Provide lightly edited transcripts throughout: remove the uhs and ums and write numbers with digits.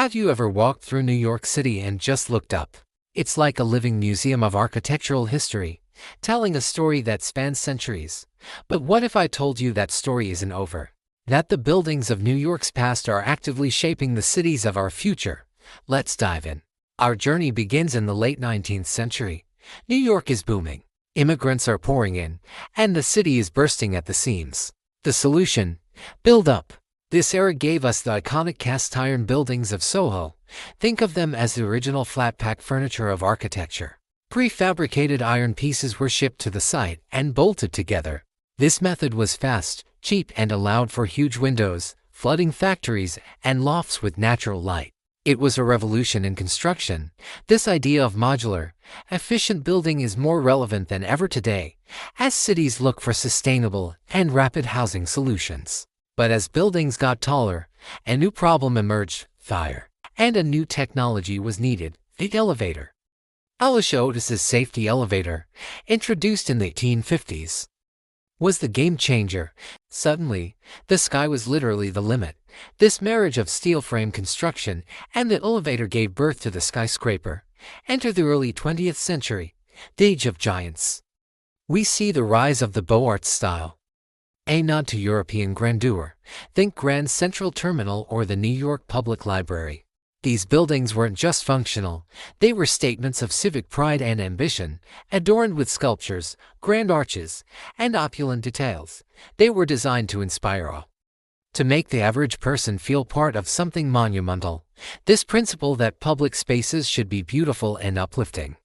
Have you ever walked through New York City and just looked up? It's like a living museum of architectural history, telling a story that spans centuries. But what if I told you that story isn't over? That the buildings of New York's past are actively shaping the cities of our future? Let's dive in. Our journey begins in the late 19th century. New York is booming. Immigrants are pouring in, and the city is bursting at the seams. The solution? Build up. This era gave us the iconic cast-iron buildings of Soho. Think of them as the original flat-pack furniture of architecture. Prefabricated iron pieces were shipped to the site and bolted together. This method was fast, cheap, and allowed for huge windows, flooding factories and lofts with natural light. It was a revolution in construction. This idea of modular, efficient building is more relevant than ever today, as cities look for sustainable and rapid housing solutions. But as buildings got taller, a new problem emerged: fire. And a new technology was needed: the elevator. Alicia Otis's safety elevator, introduced in the 1850s, was the game changer. Suddenly, the sky was literally the limit. This marriage of steel frame construction and the elevator gave birth to the skyscraper. Enter the early 20th century, the age of giants. We see the rise of the Beaux Arts style, a nod to European grandeur. Think Grand Central Terminal or the New York Public Library. These buildings weren't just functional, they were statements of civic pride and ambition, adorned with sculptures, grand arches, and opulent details. They were designed to inspire awe, to make the average person feel part of something monumental. This principle that public spaces should be beautiful and uplifting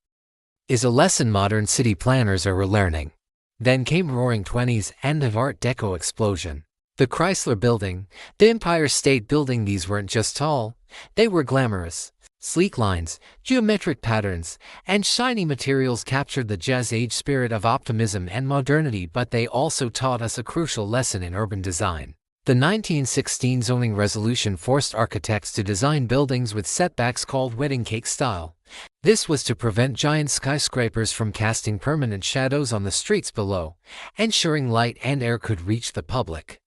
is a lesson modern city planners are relearning. Then came Roaring Twenties and the Art Deco explosion. The Chrysler Building, the Empire State Building, these weren't just tall, they were glamorous. Sleek lines, geometric patterns, and shiny materials captured the Jazz Age spirit of optimism and modernity, but they also taught us a crucial lesson in urban design. The 1916 zoning resolution forced architects to design buildings with setbacks called wedding cake style. This was to prevent giant skyscrapers from casting permanent shadows on the streets below, ensuring light and air could reach the public.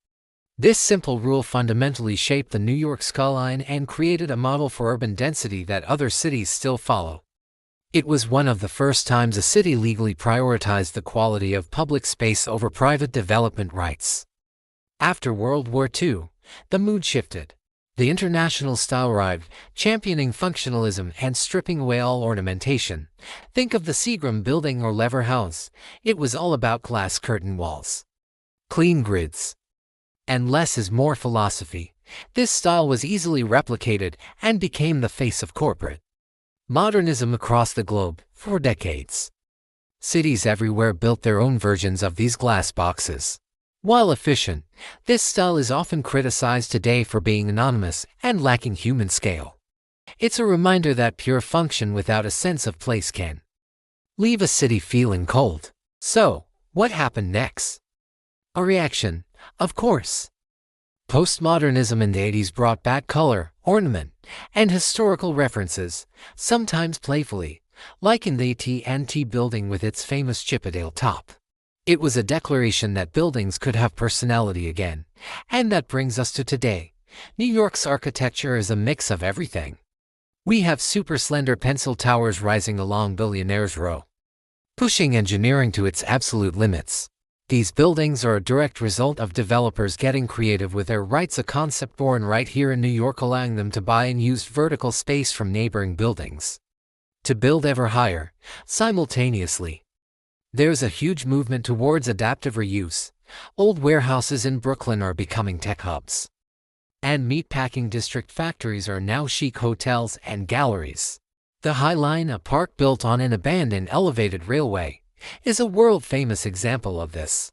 This simple rule fundamentally shaped the New York skyline and created a model for urban density that other cities still follow. It was one of the first times a city legally prioritized the quality of public space over private development rights. After World War II, the mood shifted. The International style arrived, championing functionalism and stripping away all ornamentation. Think of the Seagram Building or Lever House. It was all about glass curtain walls, clean grids, and less is more philosophy. This style was easily replicated and became the face of corporate modernism across the globe for decades. Cities everywhere built their own versions of these glass boxes. While efficient, this style is often criticized today for being anonymous and lacking human scale. It's a reminder that pure function without a sense of place can leave a city feeling cold. So, what happened next? A reaction, of course. Postmodernism in the 80s brought back color, ornament, and historical references, sometimes playfully, like in the AT&T building with its famous Chippendale top. It was a declaration that buildings could have personality again. And that brings us to today. New York's architecture is a mix of everything. We have super slender pencil towers rising along Billionaire's Row, pushing engineering to its absolute limits. These buildings are a direct result of developers getting creative with their rights, a concept born right here in New York, allowing them to buy and use vertical space from neighboring buildings to build ever higher, simultaneously. There's a huge movement towards adaptive reuse. Old warehouses in Brooklyn are becoming tech hubs, and meatpacking district factories are now chic hotels and galleries. The High Line, a park built on an abandoned elevated railway, is a world-famous example of this.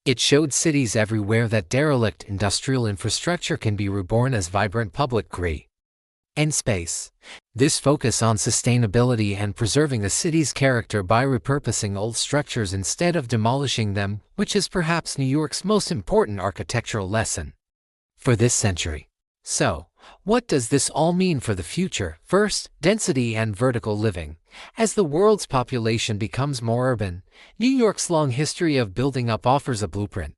It showed cities everywhere that derelict industrial infrastructure can be reborn as vibrant public green and space. This focus on sustainability and preserving a city's character by repurposing old structures instead of demolishing them, which is perhaps New York's most important architectural lesson for this century. So, what does this all mean for the future? First, density and vertical living. As the world's population becomes more urban, New York's long history of building up offers a blueprint.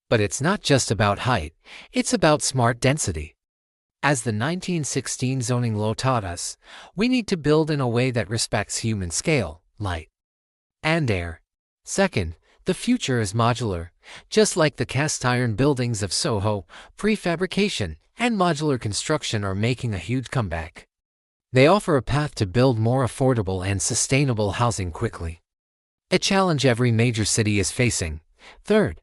But it's not just about height, it's about smart density. As the 1916 zoning law taught us, we need to build in a way that respects human scale, light, and air. Second, the future is modular. Just like the cast iron buildings of Soho, prefabrication and modular construction are making a huge comeback. They offer a path to build more affordable and sustainable housing quickly, a challenge every major city is facing. Third,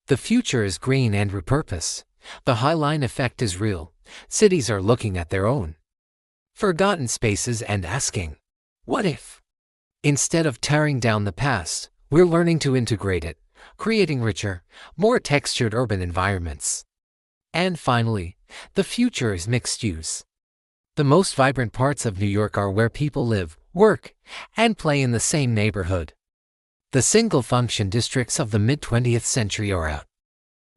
the future is green and repurposed. The Highline effect is real. Cities are looking at their own forgotten spaces and asking, what if? Instead of tearing down the past, we're learning to integrate it, creating richer, more textured urban environments. And finally, the future is mixed use. The most vibrant parts of New York are where people live, work, and play in the same neighborhood. The single-function districts of the mid-20th century are out.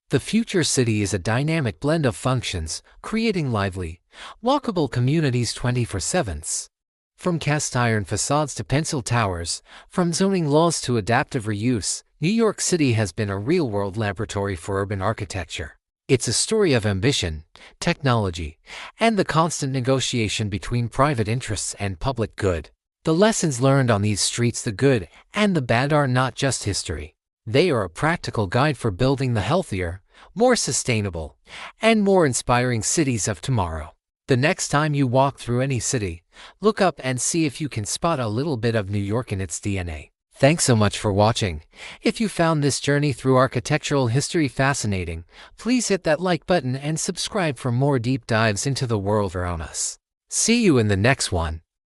The future city is a dynamic blend of functions, creating lively, walkable communities 24/7. From cast iron facades to pencil towers, from zoning laws to adaptive reuse, New York City has been a real-world laboratory for urban architecture. It's a story of ambition, technology, and the constant negotiation between private interests and public good. The lessons learned on these streets, the good and the bad, are not just history. They are a practical guide for building the healthier, more sustainable, and more inspiring cities of tomorrow. The next time you walk through any city, look up and see if you can spot a little bit of New York in its DNA. Thanks so much for watching. If you found this journey through architectural history fascinating, please hit that like button and subscribe for more deep dives into the world around us. See you in the next one.